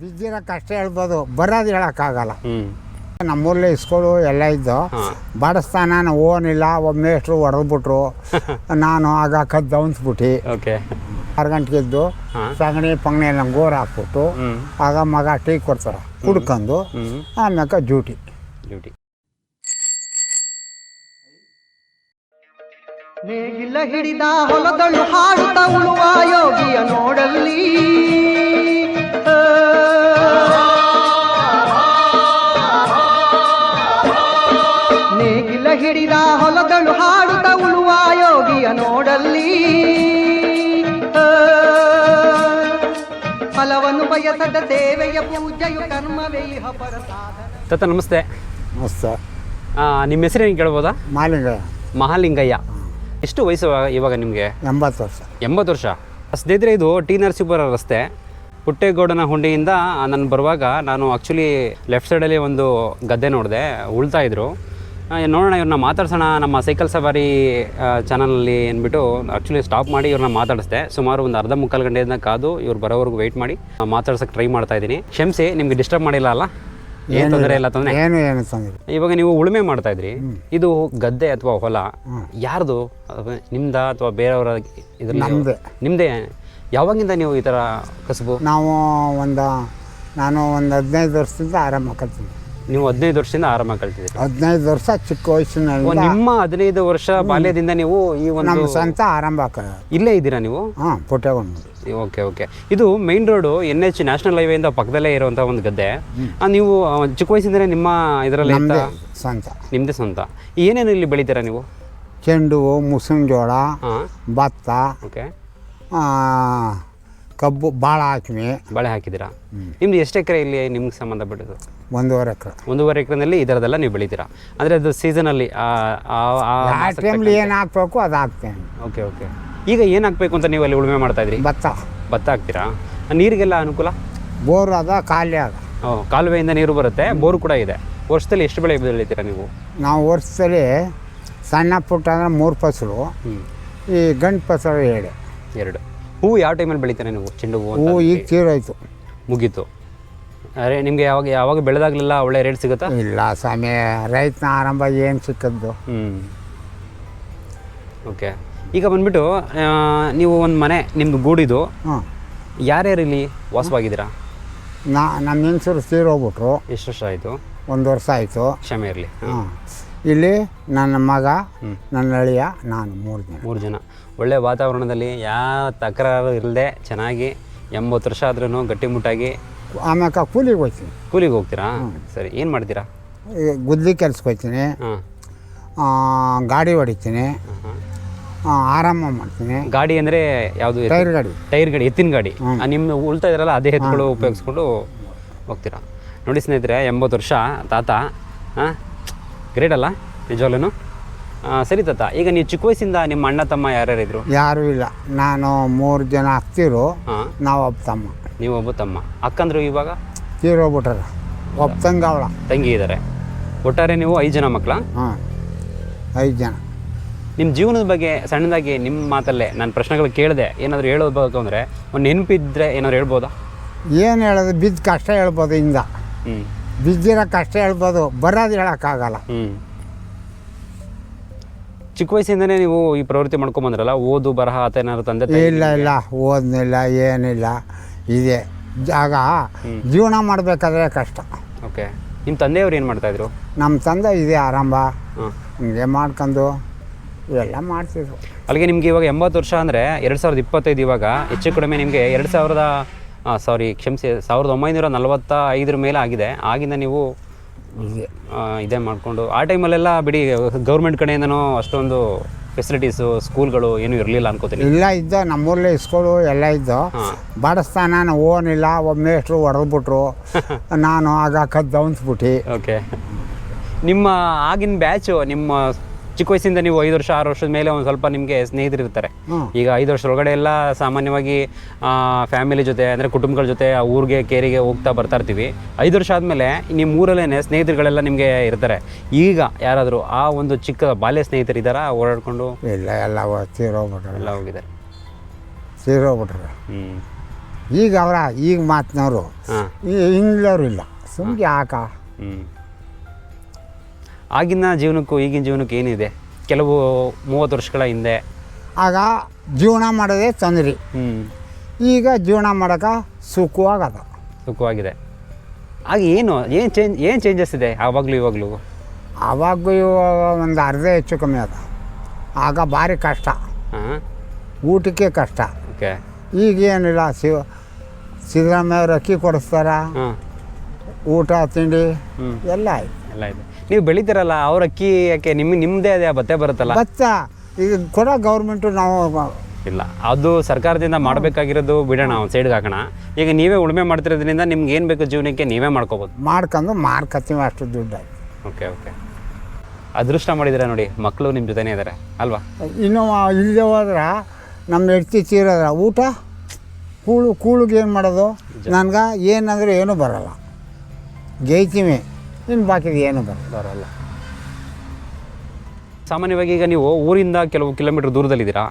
ಬಿದ್ದಿರೋ ಕಷ್ಟ ಹೇಳ್ಬೋದು, ಬರೋದು ಹೇಳೋಕ್ಕಾಗಲ್ಲ. ನಮ್ಮೂರಲ್ಲೇ ಇಸ್ಕೊಳು ಎಲ್ಲ ಇದ್ದು ಬಾಡಿಸ್ತಾನ ಓನಿಲ್ಲ, ಒಬ್ಬ ಮೇಷ್ಟ್ರು ಹೊಡೆದ್ಬಿಟ್ರು. ನಾನು ಆಗ ಕದ್ದು ಅವನ್ಸ್ಬಿಟ್ಟು 6 ಗಂಟೆಗೆ ಎದ್ದು ಸಗಣಿ ಪಂಗಣಿ ಎಲ್ಲ ಗೋರು ಹಾಕ್ಬಿಟ್ಟು ಆಗ ಮಗ ಟೀ ಕೊಡ್ತಾರೆ ಕುಡ್ಕೊಂಡು ಆಮ್ಯಾಕ ಡ್ಯೂಟಿ. ನೇಗಿಲ ಹಿಡಿದ ಹೊಲದಳು ಹಾಡುತ್ತ ಉಳುವ ಯೋಗಿಯ ನೋಡಲ್ಲಿ, ನೇಗಿಲ ಹಿಡಿದ ಹೊಲದಳು ಹಾಡುತ್ತ ಉಳುವ ಯೋಗಿಯ ನೋಡಲ್ಲಿ, ಫಲವನ್ನು ಬಯಸದ ಸೇವೆಯ ಪೂಜೆಯು ಕರ್ಮವೇ ಇಹ ಪರ ಸಾಧನ. ತಾತ ನಮಸ್ತೆ. ನಮಸ್ತೆ. ನಿಮ್ಮ ಹೆಸರೇನು ಕೇಳ್ಬೋದಾ? ಮಹಾಲಿಂಗಯ್ಯ. ಎಷ್ಟು ವಯಸ್ಸು ಇವಾಗ ನಿಮಗೆ? 80 ವರ್ಷ. 80 ವರ್ಷ. ಸ್ನೇಹಿತರೆ, ಇದು ಟಿ ನರಸೀಪುರ ರಸ್ತೆ ಪುಟ್ಟೇಗೌಡನ ಹುಂಡಿಯಿಂದ ನಾನು ಬರುವಾಗ ನಾನು ಆ್ಯಕ್ಚುಲಿ ಲೆಫ್ಟ್ ಸೈಡಲ್ಲಿ ಒಂದು ಗದ್ದೆ ನೋಡಿದೆ, ಉಳ್ತಾ ಇದ್ರು. ನೋಡೋಣ ಇವ್ರನ್ನ ಮಾತಾಡ್ಸೋಣ ನಮ್ಮ ಸೈಕಲ್ ಸವಾರಿ ಚಾನಲಲ್ಲಿ ಅಂದ್ಬಿಟ್ಟು ಆ್ಯಕ್ಚುಲಿ ಸ್ಟಾಪ್ ಮಾಡಿ ಇವ್ರನ್ನ ಮಾತಾಡಿಸ್ದೆ. ಸುಮಾರು ಒಂದು ಅರ್ಧ ಮುಕ್ಕಾಲು ಗಂಟೆಯಿಂದ ಕಾದು ಇವ್ರು ಬರೋವರೆಗೂ ವೆಯ್ಟ್ ಮಾಡಿ ಮಾತಾಡ್ಸೋಕ್ಕೆ ಟ್ರೈ ಮಾಡ್ತಾ ಇದ್ದೀನಿ. ಕ್ಷಮಿಸಿ, ನಿಮಗೆ ಡಿಸ್ಟರ್ಬ್ ಮಾಡಿಲ್ಲ ಅಲ್ಲ? ಏನು ತೊಂದರೆ ಇಲ್ಲ? ತೊಂದರೆ ಏನು ತೊಂದರೆ. ಇವಾಗ ನೀವು ಉಳುಮೆ ಮಾಡ್ತಾ ಇದ್ರಿ, ಇದು ಗದ್ದೆ ಅಥವಾ ಹೊಲ ಯಾರ್ದು? ನಿಮ್ದಾ ಅಥವಾ ಬೇರೆಯವರ? ನಮ್ಮದೇ. ನಿಮ್ಮದೇ. ಯಾವಾಗಿಂದ ನೀವು ಈ ಥರ ಕಸಬು? ನಾನು ಒಂದು 15 ವರ್ಷದಿಂದ ಆರಾಮ ಕಲ್ತೀನಿ. ನೀವು 15 ವರ್ಷದಿಂದ ಆರಾಮ ಕಲ್ತಿದ್ದೀರಿ? 15 ವರ್ಷ ಚಿಕ್ಕ ವಯಸ್ಸಿನಲ್ಲಿ. ನಿಮ್ಮ 15 ವರ್ಷ ಬಾಲ್ಯದಿಂದ ನೀವು ಈ ಒಂದು ನಮ್ಮ ಸ್ವಂತ ಆರಂಭ ಇಲ್ಲೇ ಇದ್ದೀರಾ ನೀವು? ಹಾಂ, ಪುಟ್ಟೇಗೌಡ. ಓಕೆ. ಇದು ಮೈನ್ ರೋಡು NH ನ್ಯಾಷನಲ್ ಹೈವೇಯಿಂದ ಪಕ್ಕದಲ್ಲೇ ಇರುವಂಥ ಒಂದು ಗದ್ದೆ. ನೀವು ಚಿಕ್ಕ ವಯಸ್ಸಿಂದಲೇ ನಿಮ್ಮ ಇದರಲ್ಲಿ ಸ್ವಂತ? ನಿಮ್ಮದೇ ಸ್ವಂತ. ಏನೇನು ಇಲ್ಲಿ ಬೆಳಿತೀರಾ ನೀವು? ಚೆಂಡು ಹೂವು, ಮುಸುನ್ ಜೋಳ, ಭತ್ತ, ಓಕೆ, ಕಬ್ಬು, ಬಾಳೆ ಹಾಕಿವಿ. ಬಾಳೆ ಹಾಕಿದ್ದೀರಾ? ನಿಮ್ದು ಎಷ್ಟು ಎಕರೆ ಇಲ್ಲಿ ನಿಮ್ಗೆ ಸಂಬಂಧಪಟ್ಟಿದ್ದು? 1.5 ಎಕರೆ. 1.5 ಎಕರೆನಲ್ಲಿ ಈ ಥರದ್ದೆಲ್ಲ ನೀವು ಬೆಳಿತೀರಾ? ಅಂದರೆ ಅದು ಸೀಸನಲ್ಲಿ ಆ ಟೈಮ್ಲಿ ಏನು ಹಾಕ್ಬೇಕು ಅದು ಹಾಕ್ತೇನೆ. ಓಕೆ. ಈಗ ಏನು ಹಾಕಬೇಕು ಅಂತ ನೀವು ಅಲ್ಲಿ ಉಳುಮೆ ಮಾಡ್ತಾ ಇದ್ರಿ? ಭತ್ತ ಹಾಕ್ತೀರಾ? ನೀರಿಗೆಲ್ಲ ಅನುಕೂಲ? ಬೋರ್ ಅದ, ಖಾಲಿ ಅದ. ಕಾಲುವೆಯಿಂದ ನೀರು ಬರುತ್ತೆ, ಬೋರ್ ಕೂಡ ಇದೆ. ವರ್ಷದಲ್ಲಿ ಎಷ್ಟು ಬೆಳೆ ಬೆಳಿತೀರಾ ನೀವು? ನಾವು ವರ್ಷದಲ್ಲಿ ಸಣ್ಣ ಪುಟ್ಟ ಅಂದರೆ 3 ಫಸಲು, ಈ ಗಂಡು ಫಸಲು 2. ಹೂವು ಯಾವ ಟೈಮಲ್ಲಿ ಬೆಳಿತೀರಾ ನೀವು? ಚೆಂಡು ಹೂವು ಈಗ ತೀರೋಯ್ತು, ಮುಗೀತು. ಅರೆ, ನಿಮಗೆ ಯಾವಾಗ ಬೆಳೆದಾಗಲಿಲ್ಲ ಒಳ್ಳೆ ರೇಟ್ ಸಿಗುತ್ತಾ? ಇಲ್ಲ ಸ್ವಾಮಿ, ರೈತನ ಆರಂಭ ಏನು ಸಿಕ್ಕದ್ದು. ಓಕೆ. ಈಗ ಬಂದ್ಬಿಟ್ಟು ನೀವು ಒಂದು ಮನೆ ನಿಮ್ಮದು ಗೂಡಿದು, ಯಾರ್ಯಾರು ಇಲ್ಲಿ ವಾಸವಾಗಿದ್ದೀರಾ? ನಮ್ಮ ಹೆಂಗಸರು ತೀರೋಗ್ಬಿಟ್ರು. ಎಷ್ಟು ವರ್ಷ ಆಯಿತು? 1 ವರ್ಷ ಆಯಿತು. ಕ್ಷಮೆ ಇರಲಿ. ಇಲ್ಲಿ ನನ್ನ ಮಗ, ನನ್ನ ಅಳಿಯ, ನಾನು 3 ಜನ. ಒಳ್ಳೆ ವಾತಾವರಣದಲ್ಲಿ ಯಾವ ತಕರಾರು ಇಲ್ಲದೆ ಚೆನ್ನಾಗಿ 80 ವರ್ಷ ಆದ್ರೂ ಗಟ್ಟಿಮುಟ್ಟಾಗಿ. ಆಮ್ಯಾಕ ಕೂಲಿಗೆ ಹೋಗ್ತೀರಾ? ಸರಿ. ಏನು ಮಾಡ್ತೀರಾ? ಗುದ್ಲಿ ಕೆಲ್ಸಕ್ಕೆ ಹೋಗ್ತೀನಿ, ಗಾಡಿ ಹೊಡಿತೀನಿ, ಆರಾಮ ಮಾಡ್ತೀನಿ. ಗಾಡಿ ಅಂದರೆ ಯಾವುದು? ಟೈರ್ ಗಾಡಿ, ಎತ್ತಿನ ಗಾಡಿ. ನಿಮ್ಮ ಉಳ್ತಾ ಇದ್ರಲ್ಲ ಅದೇ ಎತ್ತುಗಳು ಉಪಯೋಗಿಸ್ಕೊಂಡು ಹೋಗ್ತೀರಾ? ನೋಡಿ ಸ್ನೇಹಿತರೆ, 80 ವರ್ಷ ತಾತ. ಗ್ರೇಟ್ ಅಲ್ಲ ನಿಜವಾಗ್ಲೂ? ಸರಿ ತಾತ, ಈಗ ನೀವು ಚಿಕ್ಕ ವಯಸ್ಸಿಂದ ನಿಮ್ಮ ಅಣ್ಣ ತಮ್ಮ ಯಾರ್ಯಾರಿದ್ರು? ಯಾರೂ ಇಲ್ಲ. ನಾನು 3 ಜನ ಅಕ್ತಿರು, ನಾವು ಒಬ್ಬ ತಮ್ಮ. ನೀವು ಒಬ್ಬ ತಮ್ಮ. ಅಕ್ಕಂದ್ರು ಇವಾಗ ತೀರೋಗ್ಬಿಟ್ರ. ಒಬ್ಬ ತಂಗಿ ಇದ್ದಾರೆ. ಒಟ್ಟಾರೆ ನೀವು 5 ಜನ ಮಕ್ಕಳ? 5 ಜನ. ನಿಮ್ಮ ಜೀವನದ ಬಗ್ಗೆ ಸಣ್ಣದಾಗಿ ನಿಮ್ಮ ಮಾತಲ್ಲೇ ನಾನು ಪ್ರಶ್ನೆಗಳು ಕೇಳಿದೆ, ಏನಾದರೂ ಹೇಳೋದು ಅಂದರೆ ಒಂದು ನೆನಪಿದ್ರೆ ಏನಾದ್ರು ಹೇಳ್ಬೋದಾ? ಏನು ಹೇಳೋದು? ಬಿದ್ದ ಕಷ್ಟ ಹೇಳ್ಬೋದು. ಬಿದ್ದಿರೋ ಕಷ್ಟ ಹೇಳ್ಬೋದು, ಬರೋದು ಹೇಳೋಕ್ಕಾಗಲ್ಲ. ಚಿಕ್ಕ ವಯಸ್ಸಿಂದನೇ ನೀವು ಈ ಪ್ರವೃತ್ತಿ ಮಾಡ್ಕೊಂಬಂದ್ರಲ್ಲ, ಓದು ಬರಹ ಆತ ಏನಾದ್ರು ತಂದೆ? ಇಲ್ಲ, ಓದ್ನಿಲ್ಲ, ಏನಿಲ್ಲ. ಇದೆ ಜಾಗ. ಜೀವನ ಮಾಡಬೇಕಾದ್ರೆ ಕಷ್ಟ. ಓಕೆ. ನಿಮ್ಮ ತಂದೆಯವ್ರು ಏನು ಮಾಡ್ತಾಯಿದ್ರು? ನಮ್ಮ ತಂದೆ ಇದೆ ಆರಂಭ, ಹಿಂಗೆ ಮಾಡ್ಕೊಂಡು ಇವೆಲ್ಲ ಮಾಡ್ತಿದ್ರು. ಅಲ್ಲಿಗೆ ನಿಮಗೆ ಇವಾಗ 80 ವರ್ಷ ಅಂದರೆ 2025. ಇವಾಗ ಹೆಚ್ಚು ಕಡಿಮೆ ನಿಮಗೆ 1945 ಮೇಲೆ ಆಗಿದೆ. ಆಗಿಂದ ನೀವು ಇದೇ ಮಾಡಿಕೊಂಡು ಆ ಟೈಮಲ್ಲೆಲ್ಲ ಬಿಡಿ, ಗೌರ್ಮೆಂಟ್ ಕಡೆಯಿಂದನೂ ಅಷ್ಟೊಂದು ಫೆಸಿಲಿಟೀಸು, ಸ್ಕೂಲ್ಗಳು ಏನೂ ಇರಲಿಲ್ಲ ಅನ್ಕೋತೀನಿ. ಇಲ್ಲ, ಇದ್ದು ನಮ್ಮೂರಲ್ಲೇ ಇಸ್ಕೊಳು ಎಲ್ಲ ಇದ್ದು ಬಾಡಿಸ್ತಾನ ಓನಿಲ್ಲ, ಒಬ್ಬ ಮೇಷ್ಟ್ರು ಹೊಡೆದ್ಬಿಟ್ರು. ನಾನು ಆಗ ಕದ್ದು ಅವನ್ಸ್ಬಿಟ್ಟು. ಓಕೆ. ನಿಮ್ಮ ಆಗಿನ ಬ್ಯಾಚು, ನಿಮ್ಮ ಚಿಕ್ಕ ವಯಸ್ಸಿಂದ ನೀವು 5 ವರ್ಷ 6 ವರ್ಷದ ಮೇಲೆ ಒಂದು ಸ್ವಲ್ಪ ನಿಮಗೆ ಸ್ನೇಹಿತರು ಇರ್ತಾರೆ. ಈಗ 5 ವರ್ಷದ ಒಳಗಡೆ ಎಲ್ಲ ಸಾಮಾನ್ಯವಾಗಿ ಫ್ಯಾಮಿಲಿ ಜೊತೆ ಅಂದರೆ ಕುಟುಂಬಗಳ ಜೊತೆ ಆ ಊರಿಗೆ ಕೇರಿಗೆ ಹೋಗ್ತಾ ಬರ್ತಾ ಇರ್ತೀವಿ. 5 ವರ್ಷ ಆದಮೇಲೆ ನಿಮ್ಮ ಊರಲ್ಲೇ ಸ್ನೇಹಿತರುಗಳೆಲ್ಲ ನಿಮಗೆ ಇರ್ತಾರೆ. ಈಗ ಯಾರಾದರೂ ಆ ಒಂದು ಚಿಕ್ಕ ಬಾಲ್ಯ ಸ್ನೇಹಿತರು ಇದ್ದಾರಾ ಓಡಾಡ್ಕೊಂಡು? ಇಲ್ಲ, ಎಲ್ಲ ತೀರೋಗ್ಬಿಟ್ರೆ. ಎಲ್ಲ ಹೋಗಿದ್ದಾರೆ. ತೀರೋಗ್ಬಿಟ್ರೆ. ಈಗ ಈಗ ಮಾತಿನವರು ಹಾಂ ಹಿಂಗ್ಲವ್ರು ಇಲ್ಲ ಸುಮ್ಗೆ ಯಾಕ. ಆಗಿನ ಜೀವನಕ್ಕೂ ಈಗಿನ ಜೀವನಕ್ಕೂ ಏನಿದೆ? ಕೆಲವು 30 ವರ್ಷಗಳ ಹಿಂದೆ ಆಗ ಜೀವನ ಮಾಡೋದೇ ತೊಂದ್ರೆ. ಈಗ ಜೀವನ ಮಾಡೋಕೆ ಸುಖವಾಗದ. ಸುಖವಾಗಿದೆ. ಆಗ ಏನು ಚೇಂಜಸ್ ಇದೆ ಆವಾಗಲೂ ಇವಾಗಲೂ? ಆವಾಗೂ ಇವಾಗ ಒಂದು ಅರ್ಧ ಹೆಚ್ಚು ಕಮ್ಮಿ ಅದ. ಆಗ ಭಾರಿ ಕಷ್ಟ, ಹಾಂ ಊಟಕ್ಕೆ ಕಷ್ಟ. ಓಕೆ. ಈಗೇನಿಲ್ಲ, ಸಿದ್ದರಾಮಯ್ಯ ಅವರು ಅಕ್ಕಿ ಕೊಡಿಸ್ತಾರ, ಹಾಂ ಊಟ ತಿಂಡಿ ಎಲ್ಲ ಆಯ್ತು. ಎಲ್ಲ ಇದೆ. ನೀವು ಬೆಳಿತೀರಲ್ಲ, ಅವ್ರ ಅಕ್ಕಿ ಯಾಕೆ ನಿಮ್ಮದೇ ಅದೇ ಭತ್ತ ಬರುತ್ತಲ್ಲ? ಭತ್ತ ಈಗ ಕೊಡೋ ಗೌರ್ಮೆಂಟು ನಾವು ಇಲ್ಲ, ಅದು ಸರ್ಕಾರದಿಂದ ಮಾಡಬೇಕಾಗಿರೋದು ಬಿಡೋಣ, ಒಂದು ಸೈಡ್ಗೆ ಹಾಕೋಣ. ಈಗ ನೀವೇ ಉಳುಮೆ ಮಾಡ್ತಿರೋದ್ರಿಂದ ನಿಮ್ಗೆ ಏನು ಬೇಕು ಜೀವನಕ್ಕೆ ನೀವೇ ಮಾಡ್ಕೋಬೋದು. ಮಾಡ್ಕೊಂಡು ಮಾರ್ಕತ್ತೀವಿ, ಅಷ್ಟು ದುಡ್ಡು ಆಯ್ತು. Okay okay. ಅದೃಷ್ಟ ಮಾಡಿದ್ದೀರಾ ನೋಡಿ, ಮಕ್ಕಳು ನಿಮ್ಮ ಜೊತೆನೇ ಇದ್ದಾರೆ ಅಲ್ವಾ? ಇನ್ನು ಇಲ್ಲದೆ ಹೋದ್ರೆ ನಮ್ಮ ಹೆಡ್ತಿ ತೀರೋದ್ರ ಊಟ ಕೂಳಿಗೆ ಏನು ಮಾಡೋದು? ನನಗೆ ಏನಂದ್ರೆ ಏನೂ ಬರೋಲ್ಲ, ಗೇಯ್ತೀವಿ, ಇನ್ನು ಬಾಕಿದು ಏನೂ ಬರೋಲ್ಲ. ಸಾಮಾನ್ಯವಾಗಿ ಈಗ ನೀವು ಊರಿಂದ ಕೆಲವು ಕಿಲೋಮೀಟ್ರ್ ದೂರದಲ್ಲಿದ್ದೀರಾ,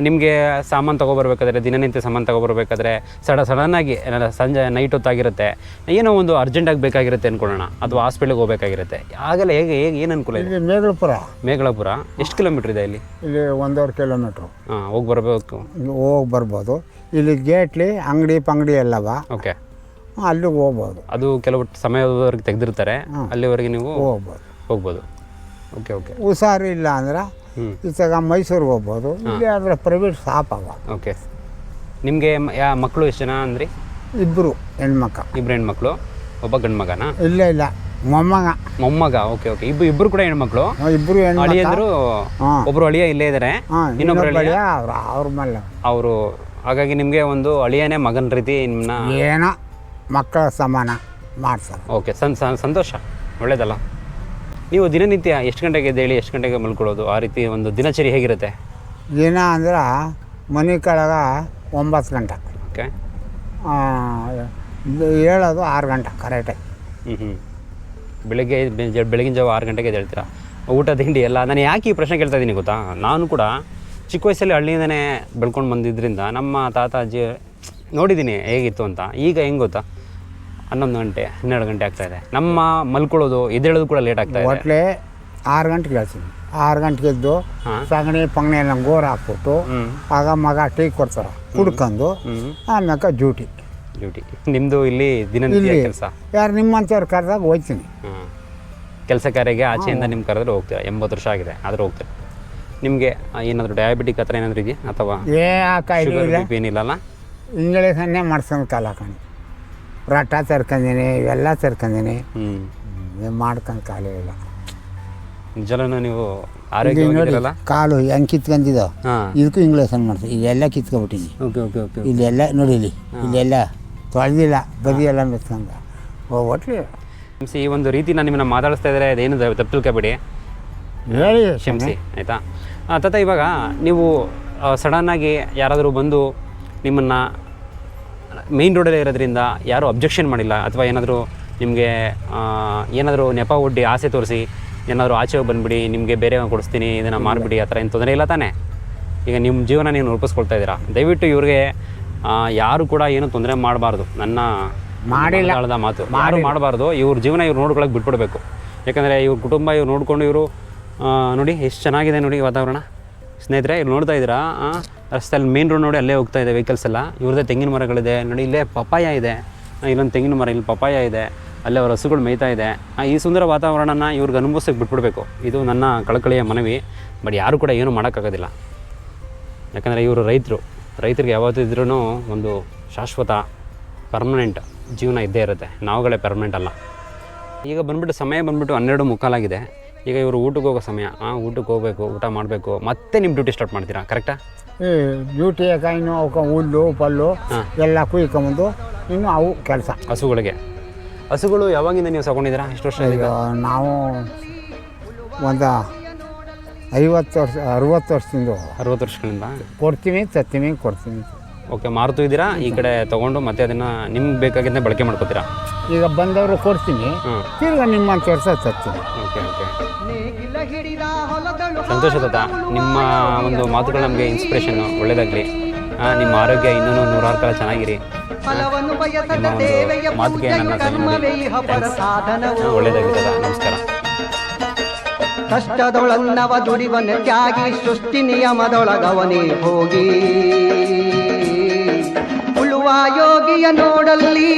ನಿಮಗೆ ಸಾಮಾನು ತೊಗೊಬರ್ಬೇಕಾದ್ರೆ, ದಿನನಿತ್ಯ ಸಾಮಾನು ತೊಗೊಬರ್ಬೇಕಾದ್ರೆ ಸಡನ್ನಾಗಿ ಸಂಜೆ ನೈಟ್ ಹೊತ್ತಾಗಿರುತ್ತೆ, ಏನೋ ಒಂದು ಅರ್ಜೆಂಟಾಗಿ ಬೇಕಾಗಿರುತ್ತೆ ಅಂದ್ಕೊಳ್ಳೋಣ, ಅಥವಾ ಹಾಸ್ಪಿಟ್ಲಿಗೆ ಹೋಗಬೇಕಾಗಿರುತ್ತೆ, ಆಗಲ್ಲ ಹೇಗೆ ಏನು ಅನುಕೂಲ ಇದೆ? ಮೇಗಳಪುರ ಎಷ್ಟು ಕಿಲೋಮೀಟ್ರ್ ಇದೆ ಇಲ್ಲಿ? 1.5 ಕಿಲೋಮೀಟ್ರು. ಹಾಂ, ಹೋಗಿ ಬರಬೇಕು, ಹೋಗಿ ಬರ್ಬೋದು. ಇಲ್ಲಿ ಗೇಟ್ಲಿ ಅಂಗಡಿ ಎಲ್ಲವ. ಓಕೆ. ಅಲ್ಲಿಗೆ ಹೋಗ್ಬೋದು. ಅದು ಕೆಲವು ಸಮಯದವರೆಗೆ ತೆಗೆದಿರ್ತಾರೆ, ಅಲ್ಲಿವರೆಗೆ ನೀವು ಹೋಗ್ಬೋದು. Okay okay. ಹುಷಾರು ಇಲ್ಲ ಅಂದ್ರೆ ಈಚೆಗೆ ಮೈಸೂರಿಗೆ ಹೋಗ್ಬೋದು, ಇಲ್ಲಿ ಆದರೆ ಪ್ರೈವೇಟ್ ಶಾಪ್ ಅವ. ಓಕೆ. ನಿಮಗೆ ಮಕ್ಕಳು ಎಷ್ಟು ಜನ ಅಂದ್ರಿ? 2 ಹೆಣ್ಮಕ್ಳು. 2 ಹೆಣ್ಮಕ್ಳು, ಒಬ್ಬ ಗಂಡು ಮಗನಾ? ಇಲ್ಲ ಮೊಮ್ಮಗ. Okay okay. ಇಬ್ಬರು ಕೂಡ ಹೆಣ್ಮಕ್ಳು? 2 ಹೆಣ್ಮಕ್ಳು. ಅಳಿಯಂದ್ರು ಒಬ್ರು ಅಳಿಯ ಇಲ್ಲೇ ಇದ್ದಾರೆ, ಇನ್ನೊಬ್ರು ಅಳಿಯ ಅವ್ರ ಮೇಲೆ ಅವರು. ಹಾಗಾಗಿ ನಿಮಗೆ ಒಂದು ಅಳಿಯನೇ ಮಗನ ರೀತಿ ನಿಮ್ಮನ್ನ ಏನೋ ಮಕ್ಕಳ ಸಮಾನ ಮಾಡ್ತಾರೆ. ಓಕೆ, ಸಂತೋಷ, ಒಳ್ಳೇದಲ್ಲ. ನೀವು ದಿನನಿತ್ಯ ಎಷ್ಟು ಗಂಟೆಗೆ ಎದ್ದೇಳಿ ಎಷ್ಟು ಗಂಟೆಗೆ ಮಲ್ಕೊಳ್ಳೋದು, ಆ ರೀತಿ ಒಂದು ದಿನಚರಿ ಹೇಗಿರುತ್ತೆ? ದಿನ ಅಂದ್ರೆ ಮನೆ ಕೆಳಗೆ 9 ಗಂಟೆ. ಓಕೆ. ಹೇಳೋದು 6 ಗಂಟೆ ಕರೆಕ್ಟಾಗಿ. ಬೆಳಗಿನ ಜಾವ 6 ಗಂಟೆಗೆ ಎದ್ದೇಳ್ತೀರಾ? ಊಟ ತಿಂಡಿ ಎಲ್ಲ. ನಾನು ಯಾಕೆ ಈ ಪ್ರಶ್ನೆ ಕೇಳ್ತಾ ಇದ್ದೀನಿ ಗೊತ್ತಾ? ನಾನು ಕೂಡ ಚಿಕ್ಕ ವಯಸ್ಸಲ್ಲಿ ಹಳ್ಳಿಯಿಂದನೇ ಬೆಳ್ಕೊಂಡು ಬಂದಿದ್ದರಿಂದ ನಮ್ಮ ತಾತ ಅಜ್ಜಿ ನೋಡಿದ್ದೀನಿ ಹೇಗಿತ್ತು ಅಂತ. ಈಗ ಹೆಂಗೆ ಗೊತ್ತಾ, 11 ಗಂಟೆ 12 ಗಂಟೆ ಆಗ್ತಾಯಿದೆ. ನಮ್ಮ ಮಲ್ಕೊಳ್ಳೋದು ಎದ್ದೇಳೋದು ಕೂಡ ಲೇಟ್ ಆಗ್ತಾಯಿದೆ. ಒಟ್ಲೆ 6 ಗಂಟೆಗೆ ಹೇಳ್ತೀನಿ. 6 ಗಂಟೆಗೆ ಎದ್ದು ಸಗಣಿ ಪಂಗಣಿ ಎಲ್ಲ ಗೋರು ಹಾಕ್ಬಿಟ್ಟು ಆಗ ಮಗ ಟೀ ಕೊಡ್ತಾರೆ, ಕುಡ್ಕೊಂಡು ಆಮ್ಯಾಕ ಡ್ಯೂಟಿ. ನಿಮ್ಮದು ಇಲ್ಲಿ ದಿನನಿತ್ಯ ಕೆಲಸ? ಯಾರು ನಿಮ್ಮಂಥವ್ರು ಕರೆದಾಗ ಹೋಗ್ತೀನಿ. ಕೆಲಸ ಕಾರ್ಯಗೆ ಆಚೆಯಿಂದ ನಿಮ್ಮ ಕರೆದ್ರೆ ಹೋಗ್ತೀರಾ? 80 ವರ್ಷ ಆಗಿದೆ ಆದರೂ ಹೋಗ್ತೀರಾ? ನಿಮಗೆ ಏನಾದರೂ ಡಯಾಬಿಟಿಕ್ ಆ ಥರ ಏನಾದರೂ ಇದೆಯಾ, ಅಥವಾ ಏನಿಲ್ಲಲ್ಲ? ಇಂಜೆಕ್ಷನ್ನೇ ಮಾಡ್ಸ್ಕೊಂಡು ಕಾಲ ಹಾಕೊಂಡು ರಟ್ಟ ತರ್ಕೊಂಡಿನಿ, ಇವೆಲ್ಲ ತರ್ಕೊಂಡಿನಿ, ಮಾಡ್ಕೊಂಡು ಕಾಲೇ ಇಲ್ಲ. ನಿಜನೂ ನೀವು ಆರೋಗ್ಯ ಕಾಲು ಹೆಂಗೆ ಕಿತ್ಕೊಂಡಿದ್ದೋ ಇದಕ್ಕೂ ಇಂಗ್ಲೇಷನ್ ಮಾಡ್ತೀನಿ. ಇದೆಲ್ಲ ಕಿತ್ಕೊಬಿಟ್ಟಿನಿ. ಇಲ್ಲೆಲ್ಲ ನೋಡಿ, ಇಲ್ಲೆಲ್ಲ ತೊಳೆದಿಲ್ಲ, ಬದಿ ಎಲ್ಲ ಮೆತ್ಕೊಂಡು ಒಟ್ಲಿ. ಈ ಒಂದು ರೀತಿ ನಾನು ನಿಮ್ಮನ್ನ ಮಾತಾಡಿಸ್ತಾ ಇದ್ದಾರೆ, ಅದೇನು ತಪ್ಪು ತಿಳ್ಕೊಬೇಡಿ, ಹೇಳಿ, ಕ್ಷಮಿಸಿ ಆಯಿತಾ? ತಾತ, ಇವಾಗ ನೀವು ಸಡನ್ನಾಗಿ ಯಾರಾದರೂ ಬಂದು ನಿಮ್ಮನ್ನು ಮೇಯ್ನ್ ರೋಡಲ್ಲೇ ಇರೋದ್ರಿಂದ ಯಾರೂ ಅಬ್ಜೆಕ್ಷನ್ ಮಾಡಿಲ್ಲ, ಅಥವಾ ಏನಾದರೂ ನಿಮಗೆ ಏನಾದರೂ ನೆಪ ಒಡ್ಡಿ ಆಸೆ ತೋರಿಸಿ ಏನಾದರೂ ಆಚೆ ಬಂದುಬಿಡಿ, ನಿಮಗೆ ಬೇರೆ ಕೊಡಿಸ್ತೀನಿ, ಇದನ್ನು ಮಾರಿಬಿಡಿ, ಆ ಥರ ಏನು ತೊಂದರೆ ಇಲ್ಲ ತಾನೇ? ಈಗ ನಿಮ್ಮ ಜೀವನ ನೀವು ರೂಪಿಸ್ಕೊಳ್ತಾ ಇದ್ದೀರಾ. ದಯವಿಟ್ಟು ಇವ್ರಿಗೆ ಯಾರು ಕೂಡ ಏನು ತೊಂದರೆ ಮಾಡಬಾರ್ದು. ನನ್ನ ಮಾಡಿಲ್ಲ ಮಾತು ಯಾರು ಮಾಡಬಾರ್ದು. ಇವ್ರ ಜೀವನ ಇವ್ರು ನೋಡ್ಕೊಳಕ್ಕೆ ಬಿಟ್ಬಿಡ್ಬೇಕು. ಯಾಕಂದರೆ ಇವ್ರ ಕುಟುಂಬ ಇವ್ರು ನೋಡಿಕೊಂಡು ಇವರು ನೋಡಿ ಎಷ್ಟು ಚೆನ್ನಾಗಿದೆ ನೋಡಿ ವಾತಾವರಣ. ಸ್ನೇಹಿತರೆ, ಇಲ್ಲಿ ನೋಡ್ತಾ ಇದ್ದೀರಾ, ರಸ್ತೆಯಲ್ಲಿ ಮೇನ್ ರೋಡ್ ನೋಡಿ ಅಲ್ಲೇ ಹೋಗ್ತಾ ಇದೆ ವೆಹಿಕಲ್ಸ್ ಎಲ್ಲ. ಇವ್ರದ್ದೇ ತೆಂಗಿನ ಮರಗಳಿದೆ ನೋಡಿ, ಇಲ್ಲೇ ಪಪ್ಪಾಯ ಇದೆ, ಇಲ್ಲೊಂದು ತೆಂಗಿನ ಮರ, ಇಲ್ಲಿ ಪಪ್ಪಾಯ ಇದೆ, ಅಲ್ಲೇ ಅವ್ರ ಹಸುಗಳು ಮೇಯ್ತಾ ಇದೆ. ಈ ಸುಂದರ ವಾತಾವರಣನ ಇವ್ರಿಗೆ ಅನುಭವಿಸೋಕ್ಕೆ ಬಿಟ್ಬಿಡ್ಬೇಕು. ಇದು ನನ್ನ ಕಳಕಳಿಯ ಮನವಿ. ಬಟ್ ಯಾರು ಕೂಡ ಏನೂ ಮಾಡೋಕ್ಕಾಗೋದಿಲ್ಲ. ಯಾಕಂದರೆ ಇವರು ರೈತರಿಗೆ ಯಾವತ್ತಿದ್ರೂ ಒಂದು ಶಾಶ್ವತ ಪರ್ಮನೆಂಟ್ ಜೀವನ ಇದ್ದೇ ಇರುತ್ತೆ. ನಾವುಗಳೇ ಪರ್ಮನೆಂಟ್ ಅಲ್ಲ. ಈಗ ಬಂದುಬಿಟ್ಟು ಸಮಯ ಬಂದುಬಿಟ್ಟು 12:45 ಈಗ ಇವರು ಊಟಕ್ಕೆ ಹೋಗೋ ಸಮಯ. ಊಟಕ್ಕೆ ಹೋಗಬೇಕು, ಊಟ ಮಾಡಬೇಕು, ಮತ್ತೆ ನಿಮ್ಮ ಡ್ಯೂಟಿ ಸ್ಟಾರ್ಟ್ ಮಾಡ್ತೀರಾ, ಕರೆಕ್ಟಾ? ಡ್ಯೂಟಿ ಯಾಕೆ ಇನ್ನು ಅವಕ್ಕೆ ಹುಲ್ಲು ಪಲ್ಲು ಎಲ್ಲ ಕುಯ್ಕೊಂಬಂದು ಇನ್ನು ಅವು ಕೆಲಸ. ಹಸುಗಳು ಯಾವಾಗಿಂದ ನೀವು ತಗೊಂಡಿದ್ದೀರಾ? ಎಷ್ಟು ವರ್ಷ? ಈಗ ನಾವು ಒಂದು 50 ವರ್ಷ 60 ವರ್ಷದಿಂದ 60 ವರ್ಷಗಳಿಂದ ಕೊಡ್ತೀವಿ. ಓಕೆ, ಮಾರುತ್ತೂ ಇದ್ದೀರಾ, ಈ ಕಡೆ ತೊಗೊಂಡು ಮತ್ತೆ ಅದನ್ನು ನಿಮ್ಗೆ ಬೇಕಾಗಿದ್ದೇ ಬಳಕೆ ಮಾಡ್ಕೋತೀರಾ? ಈಗ ಬಂದವರು ಕೊಡ್ತೀನಿ, ತಿರ್ಗ ನಿಮ್ಮಂತ ಕೆಲಸ ತರ್ತೀನಿ. ಓಕೆ. ಸಂತೋಷ ತಾತ, ನಿಮ್ಮ ಒಂದು ಮಾತುಗಳು ನಮಗೆ ಇನ್ಸ್ಪಿರೇಷನ್ನು. ಒಳ್ಳೆಯದಾಗಲಿ. ನಿಮ್ಮ ಆರೋಗ್ಯ ಇನ್ನೂ 100 ಕಾಲ ಚೆನ್ನಾಗಿರಿ. ಫಲವನ್ನು ಬಯಸದ ನಿಮ್ಮ ಒಂದು ಸೇವೆಯ ಮಾತಿಗೆ ಪೂಜೆಯು ನನ್ನ ಕರ್ಮವೇ ಇಹ ಪರ ಸಾಧನವು. ಒಳ್ಳೆಯದಾಗಿರ್ತದ. ನಮಸ್ಕಾರ. ಕಷ್ಟದೊಳನ್ನವ ದುಡಿವನ ತ್ಯಾಗಿ ಸೃಷ್ಟಿ ನಿಯಮದೊಳಗವನೇ ಹೋಗಿ ಉಳುವ ಯೋಗಿಯ ನೋಡಲ್ಲಿ